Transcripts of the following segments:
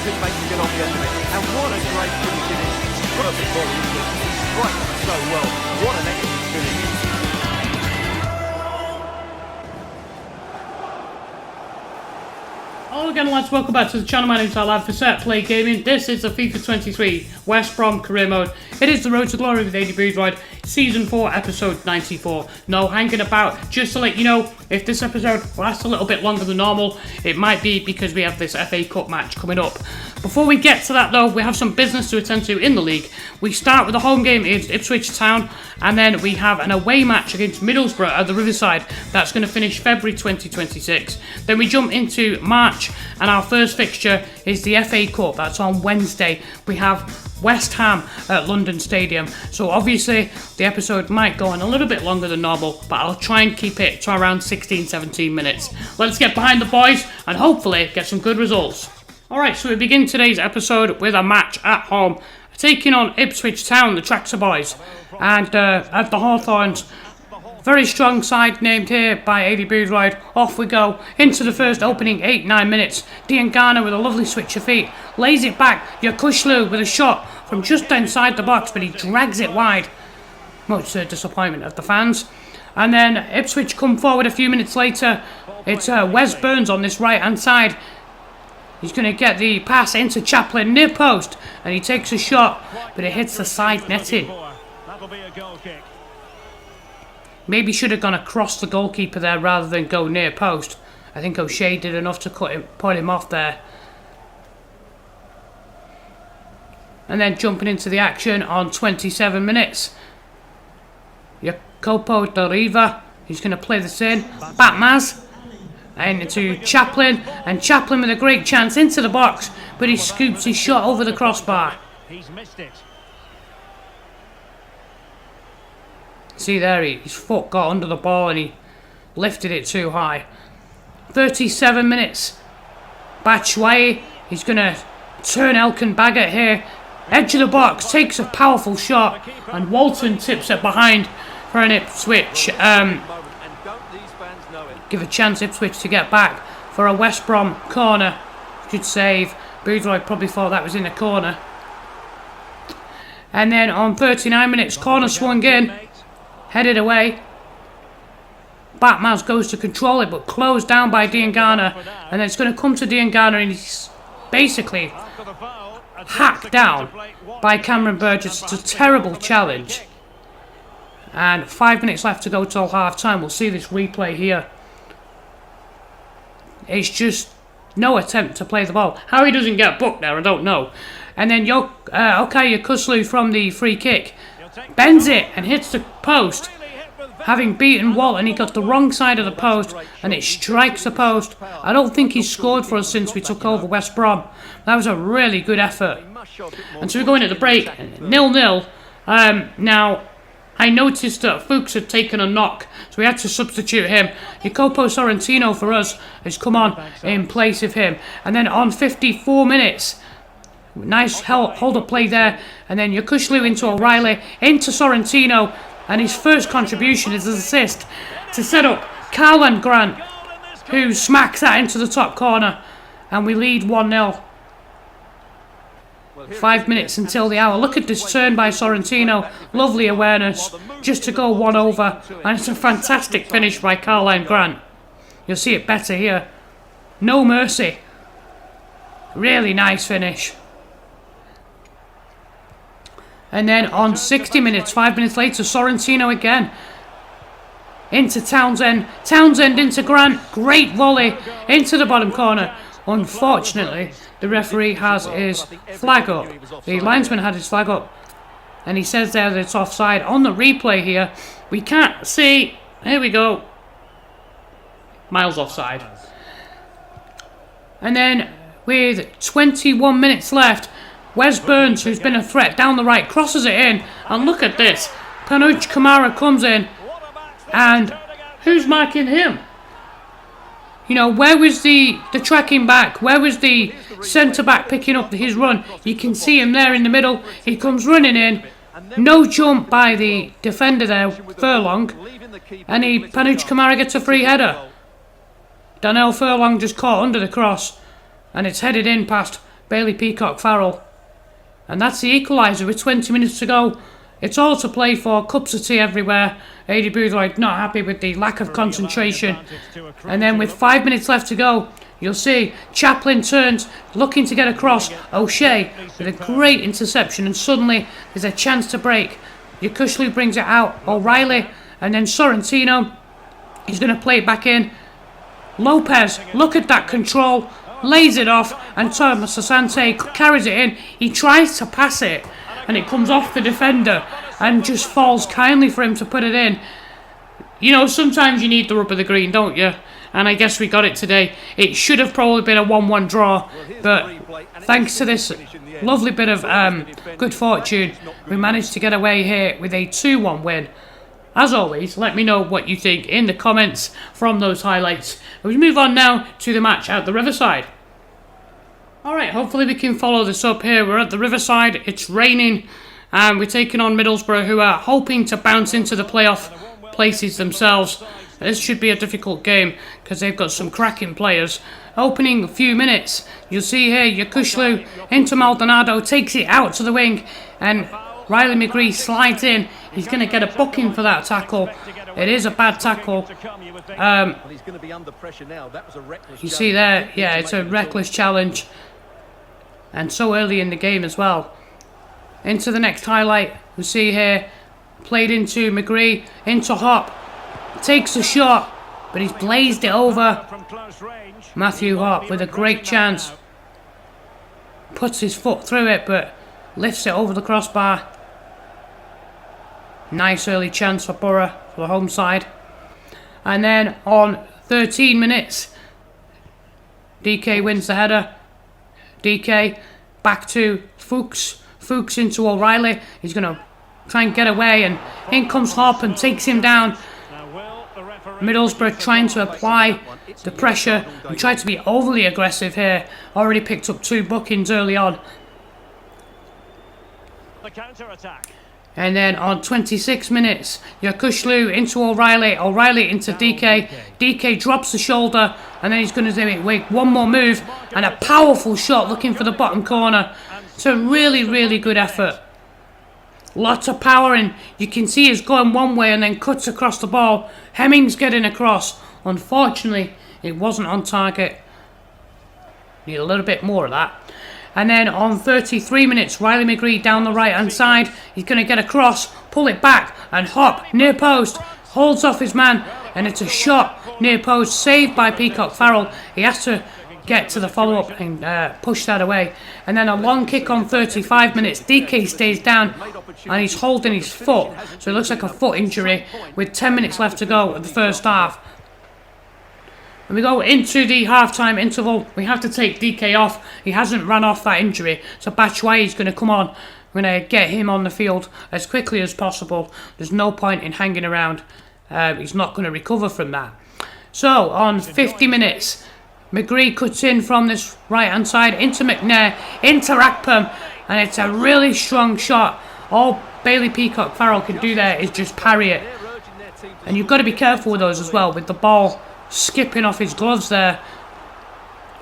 couldn't make a get on the end of it. And what a great finish it is. Perfect volley, isn't it? He strikes it so well. What an excellent finish. Hello again lads, welcome back to the channel. My name's Lad for Set Play Gaming. This is the FIFA 23 West Brom career mode. It is the Road to Glory with Aidy Boothroyd, Season 4, Episode 94. No hanging about, just to let you know, if this episode lasts a little bit longer than normal, it might be because we have this FA Cup match coming up. Before we get to that though, we have some business to attend to in the league. We start with the home game against Ipswich Town, and then we have an away match against Middlesbrough at the Riverside. That's going to finish February 2026. Then we jump into March, and our first fixture is the FA Cup. That's on Wednesday. We have West Ham at London Stadium. So obviously the episode might go on a little bit longer than normal, but I'll try and keep it to around 16-17 minutes. Let's get behind the boys and hopefully get some good results. Alright, so we begin today's episode with a match at home, taking on Ipswich Town, the Tractor Boys, and at the Hawthorns. Very strong side named here by Aidy Boothroyd. Off we go into the first opening 8-9 minutes. Diangana with a lovely switch of feet lays it back. Yakushlu with a shot from just inside the box, but he drags it wide, much to the disappointment of the fans. And then Ipswich come forward a few minutes later. It's Wes Burns on this right hand side. He's going to get the pass into Chaplin near post, and he takes a shot, but it hits the side netting. Maybe should have gone across the goalkeeper there rather than go near post. I think O'Shea did enough to put him off there. And then jumping into the action on 27 minutes. Jacopo Deriva, he's going to play this in. Batmaz. And into Chaplin, and Chaplin with a great chance into the box, but he scoops his shot over the crossbar. He's missed it. See there, his foot got under the ball and he lifted it too high. 37 minutes. Batshuayi, he's going to turn Elkin Baggett here. Edge of the box, takes a powerful shot, and Walton tips it behind for an Ipswich. Give a chance Ipswich to get back for a West Brom corner. Good save. Boothroyd probably thought that was in the corner. And then on 39 minutes, corner swung in. Headed away. Batmaz goes to control it, but closed down by Diangana. And then it's going to come to Diangana, and he's basically hacked down by Cameron Burgess. It's a terrible challenge. And 5 minutes left to go till half time. We'll see this replay here. It's just no attempt to play the ball. How he doesn't get booked there, I don't know. And then Okay Yakuslu from the free kick bends it and hits the post. Having beaten Walton, he got the wrong side of the post and it strikes the post. I don't think he's scored for us since we took over West Brom. That was a really good effort. And so we're going at the break, 0-0. Now, I noticed that Fuchs had taken a knock, so we had to substitute him. Jacopo Sorrentino for us has come on in place of him. And then on 54 minutes, nice hold up play there. And then Yakushlu into O'Reilly, into Sorrentino. And his first contribution is an assist to set up Carlan Grant, who smacks that into the top corner. And we lead 1-0. 5 minutes until the hour. Look at this turn by Sorrentino. Lovely awareness. Just to go one over. And it's a fantastic finish by Carlan Grant. You'll see it better here. No mercy. Really nice finish. And then on 60 minutes, 5 minutes later, Sorrentino again. Into Townsend. Townsend into Grant. Great volley into the bottom corner. Unfortunately, the referee has his flag up. The linesman had his flag up. And he says there that it's offside. On the replay here, we can't see. Here we go. Miles offside. And then with 21 minutes left, Wes Burns, who's been a threat down the right, crosses it in. And look at this. Panuch Kamara comes in. And who's marking him? You know, where was the tracking back? Where was the centre-back picking up his run? You can see him there in the middle. He comes running in. No jump by the defender there, Furlong. And Panuch Kamara gets a free header. Daniel Furlong just caught under the cross. And it's headed in past Bailey Peacock-Farrell. And that's the equaliser with 20 minutes to go. It's all to play for, cups of tea everywhere. Aidy Boothroyd not happy with the lack of concentration. And then with 5 minutes left to go, you'll see Chaplin turns, looking to get across. O'Shea with a great interception, and suddenly there's a chance to break. Yakushlu brings it out, O'Reilly, and then Sorrentino. He's going to play it back in. Lopez, look at that control, lays it off, and Thomas Asante carries it in. He tries to pass it, and it comes off the defender and just falls kindly for him to put it in. You know, sometimes you need the rub of the green, don't you? And I guess we got it today. It should have probably been a 1-1 draw, but thanks to this lovely bit of good fortune, we managed to get away here with a 2-1 win. As always, let me know what you think in the comments from those highlights. We move on now to the match at the Riverside. Alright, hopefully we can follow this up here. We're at the Riverside, it's raining, and we're taking on Middlesbrough, who are hoping to bounce into the playoff places themselves. This should be a difficult game because they've got some cracking players. Opening few minutes, you'll see here Yakushlu into Maldonado, takes it out to the wing, and Riley McGree slides in. He's going to get a booking for that tackle. It is a bad tackle. You see there, yeah, it's a reckless challenge. And so early in the game as well. Into the next highlight, we see here, played into McGree, into Hop. Takes a shot, but he's blazed it over. Matthew Hop with a great chance. Puts his foot through it, but lifts it over the crossbar. Nice early chance for Borough, for the home side. And then on 13 minutes, DK wins the header. DK back to Fuchs. Fuchs into O'Reilly. He's going to try and get away, and in comes Hop and takes him down. Middlesbrough trying to apply the pressure and try to be overly aggressive here. Already picked up 2 bookings early on. The counter-attack. And then on 26 minutes, Yakushlu into O'Reilly, O'Reilly into DK. DK drops the shoulder, and then he's going to make one more move, and a powerful shot looking for the bottom corner. It's a really, really good effort. Lots of power, and you can see it's going one way and then cuts across the ball. Hemming's getting across. Unfortunately, it wasn't on target. Need a little bit more of that. And then on 33 minutes, Riley McGree down the right-hand side. He's going to get across, pull it back, and Hop, near post, holds off his man, and it's a shot near post, saved by Peacock-Farrell. He has to get to the follow-up and push that away. And then a long kick on 35 minutes. DK stays down, and he's holding his foot, so it looks like a foot injury, with 10 minutes left to go at the first half. When we go into the half-time interval, we have to take DK off. He hasn't run off that injury, so Batshuayi is going to come on. We're going to get him on the field as quickly as possible. There's no point in hanging around. He's not going to recover from that. So, on 50 minutes, McGree cuts in from this right-hand side into McNair, into Rakpem, and it's a really strong shot. All Bailey Peacock-Farrell can do there is just parry it. And you've got to be careful with those as well, with the ball skipping off his gloves there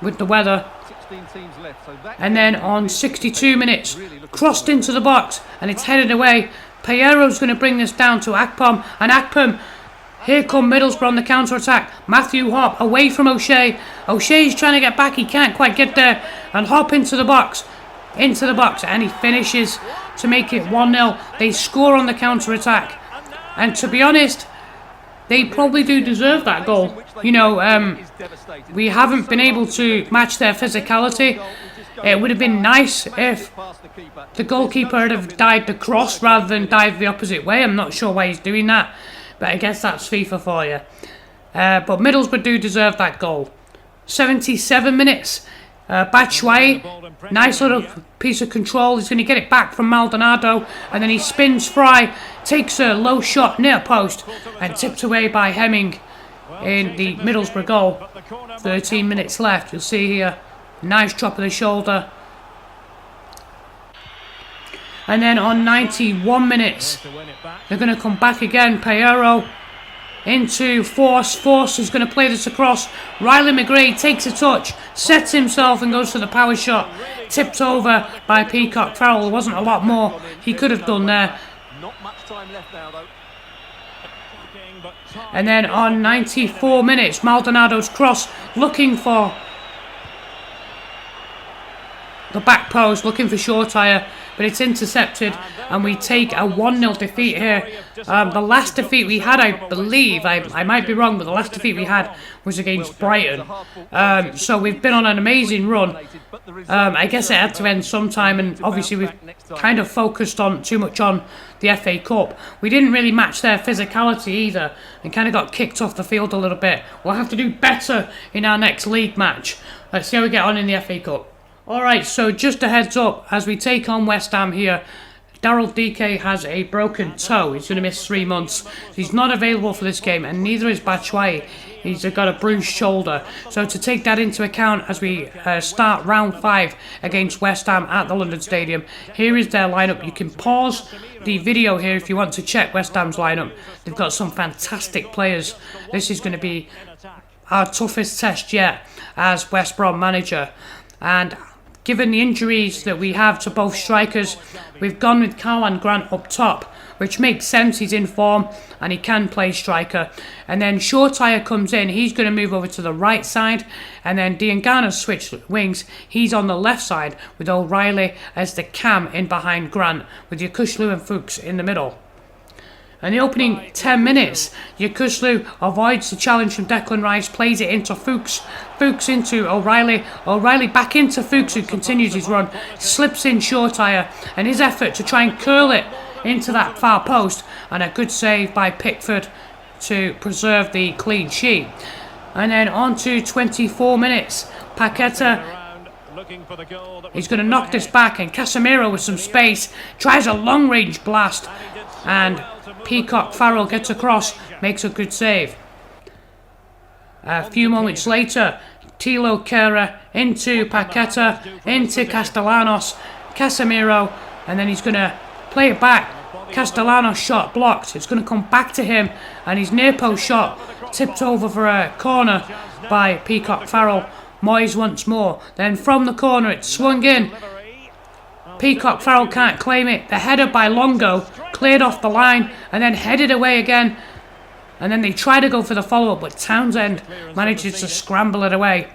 with the weather. And then on 62 minutes, crossed into the box, and it's headed away. Piero's going to bring this down to Akpom, and Akpom, here come Middlesbrough on the counter-attack. Matthew Hop away from O'Shea. O'Shea's trying to get back, he can't quite get there, and Hop into the box, and he finishes to make it 1-0. They score on the counter-attack, and to be honest, they probably do deserve that goal. You know, we haven't been able to match their physicality. It would have been nice if the goalkeeper had have dived the cross rather than dive the opposite way. I'm not sure why he's doing that, but I guess that's FIFA for you. But Middlesbrough do deserve that goal. 77 minutes. Batshuayi, nice little piece of control. He's going to get it back from Maldonado, and then he spins Fry, takes a low shot near post, and tipped away by Hemming in the Middlesbrough goal. 13 minutes left. You'll see here, nice drop of the shoulder. And then on 91 minutes, they're going to come back again. Piero into Force. Force is going to play this across. Riley McGree takes a touch, sets himself and goes for the power shot. Tipped over by Peacock Farrell. There wasn't a lot more he could have done there. Not much time left now, though. And then on 94 minutes, Maldonado's cross, looking for the back post, looking for Shortire, but it's intercepted, and we take a 1-0 defeat here. The last defeat we had, I believe, I might be wrong, but the last defeat we had was against Brighton. So we've been on an amazing run. I guess it had to end sometime, and obviously we've kind of focused on too much on the FA Cup. We didn't really match their physicality either, and kind of got kicked off the field a little bit. We'll have to do better in our next league match. Let's see how we get on in the FA Cup. Alright, so just a heads up, as we take on West Ham here, Daryl DK has a broken toe. He's going to miss 3 months. He's not available for this game, and neither is Batshuayi. He's got a bruised shoulder. So to take that into account as we start round 5 against West Ham at the London Stadium, here is their lineup. You can pause the video here if you want to check West Ham's lineup. They've got some fantastic players. This is going to be our toughest test yet as West Brom manager. And given the injuries that we have to both strikers, we've gone with Karlan Grant up top, which makes sense. He's in form and he can play striker. And then Shortire comes in. He's going to move over to the right side. And then Diangana's switched wings. He's on the left side with O'Reilly as the cam in behind Grant, with Yakushlu and Fuchs in the middle. In the opening 10 minutes, Yakushlu avoids the challenge from Declan Rice, plays it into Fuchs. Fuchs into O'Reilly. O'Reilly back into Fuchs, who continues his run. Slips in Shortire, and his effort to try and curl it into that far post. And a good save by Pickford to preserve the clean sheet. And then on to 24 minutes. Paqueta, he's going to knock this back, and Casemiro with some space tries a long range blast, and Peacock Farrell gets across, makes a good save. A few moments later, Tilo Kehrer into Paqueta, into Castellanos, Casemiro, and then he's going to play it back. Castellanos shot blocked. It's going to come back to him, and his near post shot tipped over for a corner by Peacock Farrell. Moyes once more. Then from the corner, it's swung in. Peacock Farrell can't claim it. The header by Longo cleared off the line and then headed away again. And then they try to go for the follow-up, but Townsend manages to scramble it away.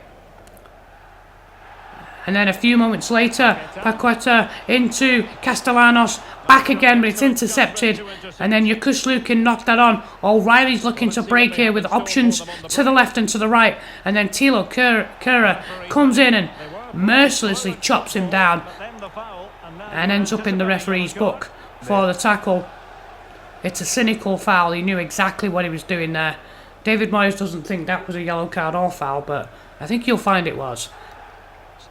And then a few moments later, Paqueta into Castellanos, back again, but it's intercepted. And then Yakushlu can knock that on. O'Reilly's looking to break here with options to the left and to the right. And then Tilo Kehrer comes in and mercilessly chops him down and ends up in the referee's book for the tackle. It's a cynical foul. He knew exactly what he was doing there. David Moyes doesn't think that was a yellow card or foul, but I think you'll find it was.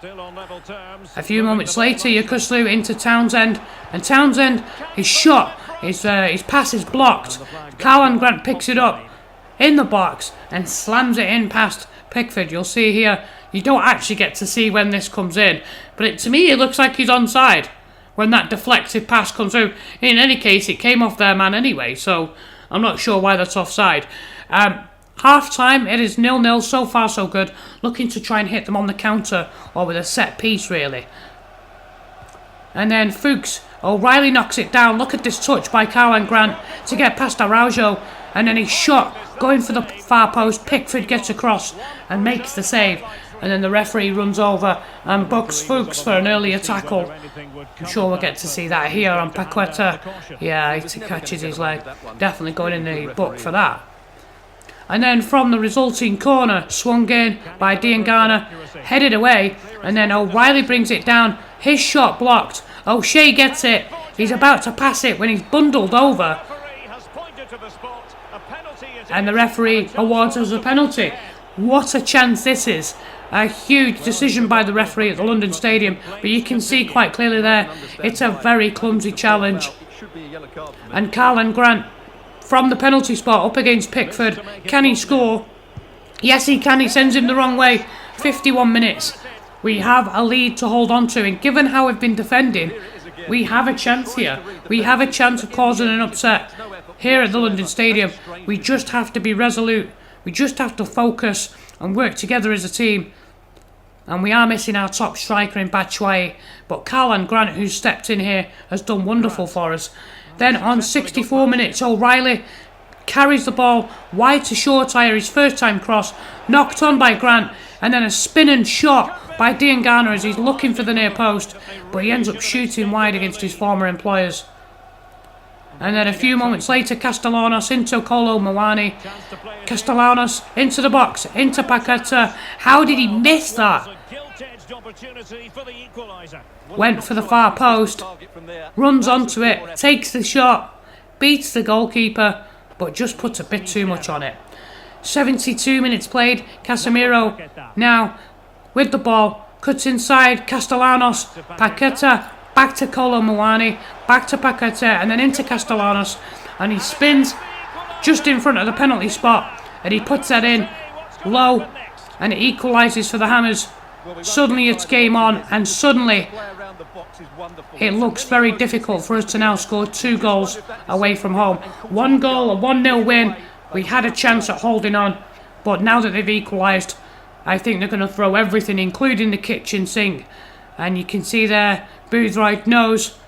A few moments later, Yakushlu into Townsend, and Townsend, his shot, his pass is blocked. Karlan Grant picks it up in the box and slams it in past Pickford. You'll see here, you don't actually get to see when this comes in, but to me it looks like he's onside when that deflected pass comes through. In any case, it came off their man anyway, so I'm not sure why that's offside. Half time, it is 0-0, so far so good. Looking to try and hit them on the counter or with a set piece, really. And then Fuchs, O'Reilly knocks it down. Look at this touch by Karlan Grant to get past Araujo. And then his shot going for the far post. Pickford gets across and makes the save. And then the referee runs over and books Fuchs for an earlier tackle. I'm sure we'll get to see that here on Paqueta. Yeah, he catches his leg. Definitely going in the book for that. And then from the resulting corner, swung in by Diangana, headed away, and then O'Reilly brings it down. His shot blocked. O'Shea gets it. He's about to pass it when he's bundled over. And the referee awards us a penalty. What a chance this is. A huge decision by the referee at the London Stadium, but you can see quite clearly there, it's a very clumsy challenge. And Karlan Grant, from the penalty spot up against Pickford, can he score? Yes, he can. He sends him the wrong way. 51 minutes. We have a lead to hold on to, and given how we've been defending, we have a chance here. We have a chance of causing an upset. here at the London Stadium, we just have to be resolute. We just have to focus and work together as a team. And we are missing our top striker in Batshuayi, but Karlan Grant, who's stepped in here, has done wonderful for us. Then on 64 minutes, O'Reilly carries the ball wide to Shortire, his first time cross, knocked on by Grant, and then a spinning shot by Diangana as he's looking for the near post, but he ends up shooting wide against his former employers. And then a few moments later, Castellanos into Kolo Muani. Castellanos into the box, into Paqueta. How did he miss that? Went for the far post, runs onto it, takes the shot, beats the goalkeeper, but just puts a bit too much on it. 72 minutes played. Casemiro now with the ball, cuts inside. Castellanos, Paqueta, back to Kolo Muani, back to Paqueta, and then into Castellanos, and he spins just in front of the penalty spot, and he puts that in low, and it equalises for the Hammers. Suddenly it's game on, and suddenly it looks very difficult for us to now score 2 goals away from home. 1 goal, a 1-0 win. We had a chance at holding on, but now that they've equalised, I think they're going to throw everything, including the kitchen sink. And you can see there, Boothroyd knows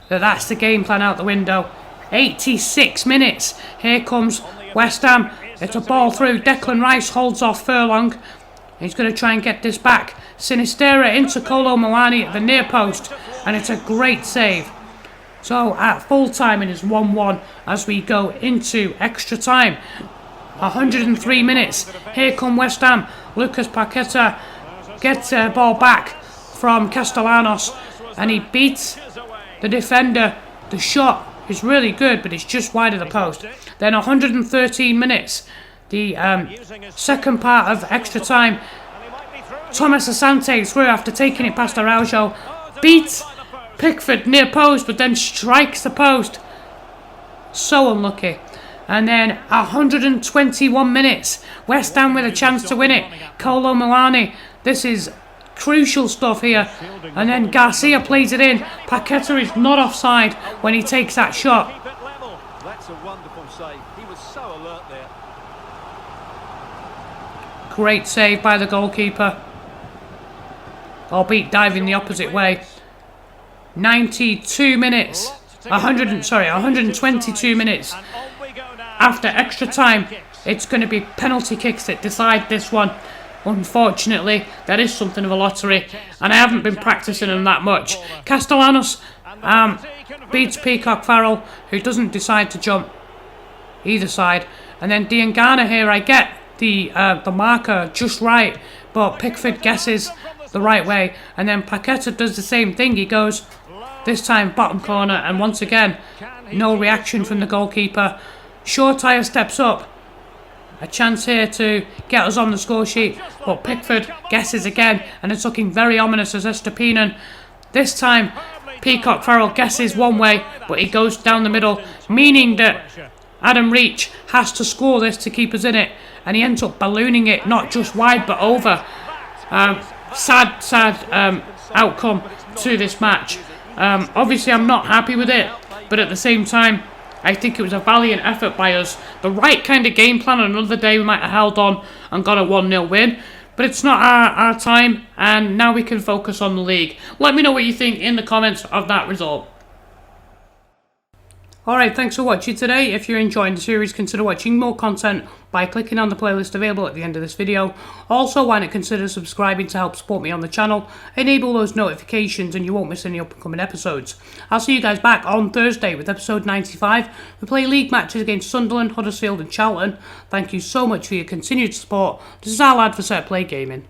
that that's the game plan out the window. 86 minutes. Here comes West Ham. It's a ball through. Declan Rice holds off Furlong. He's going to try and get this back. Sinistera into Kolo Muani at the near post, and it's a great save. So at full time it is 1-1 as we go into extra time. 103 minutes. Here come West Ham. Lucas Paqueta gets a ball back from Castellanos, and he beats the defender. The shot is really good, but it's just wide of the post. Then 113 minutes. The second part of extra time. Thomas Asante through after taking it past Araujo. Beats Pickford near post, but then strikes the post. So unlucky. And then 121 minutes. West Ham with a chance to win it. Kolo Muani. This is crucial stuff here. And then Garcia plays it in. Paqueta is not offside when he takes that shot. That's a wonderful save. He was so alert there. Great save by the goalkeeper. Albeit diving the opposite way. 92 minutes. 122 minutes. After extra time, it's going to be penalty kicks that decide this one. Unfortunately, that is something of a lottery, and I haven't been practicing them that much. Castellanos beats Peacock Farrell, who doesn't decide to jump either side. And then Diangana here, I get the marker just right, but Pickford guesses the right way. And then Paqueta does the same thing. He goes, this time bottom corner, and once again, no reaction from the goalkeeper. Shortire steps up. A chance here to get us on the score sheet, but Pickford guesses again, and it's looking very ominous as Estupinan. This time, Peacock Farrell guesses one way, but he goes down the middle, meaning that Adam Reach has to score this to keep us in it, and he ends up ballooning it, not just wide but over. Sad outcome to this match. Obviously, I'm not happy with it, but at the same time, I think it was a valiant effort by us. The right kind of game plan. On another day we might have held on and got a 1-0 win. But it's not our time, and now we can focus on the league. Let me know what you think in the comments of that result. Alright, thanks for watching today. If you're enjoying the series, consider watching more content by clicking on the playlist available at the end of this video. Also, why not consider subscribing to help support me on the channel. Enable those notifications and you won't miss any upcoming episodes. I'll see you guys back on Thursday with episode 95. We play league matches against Sunderland, Huddersfield and Charlton. Thank you so much for your continued support. This is our lad for Set Play Gaming.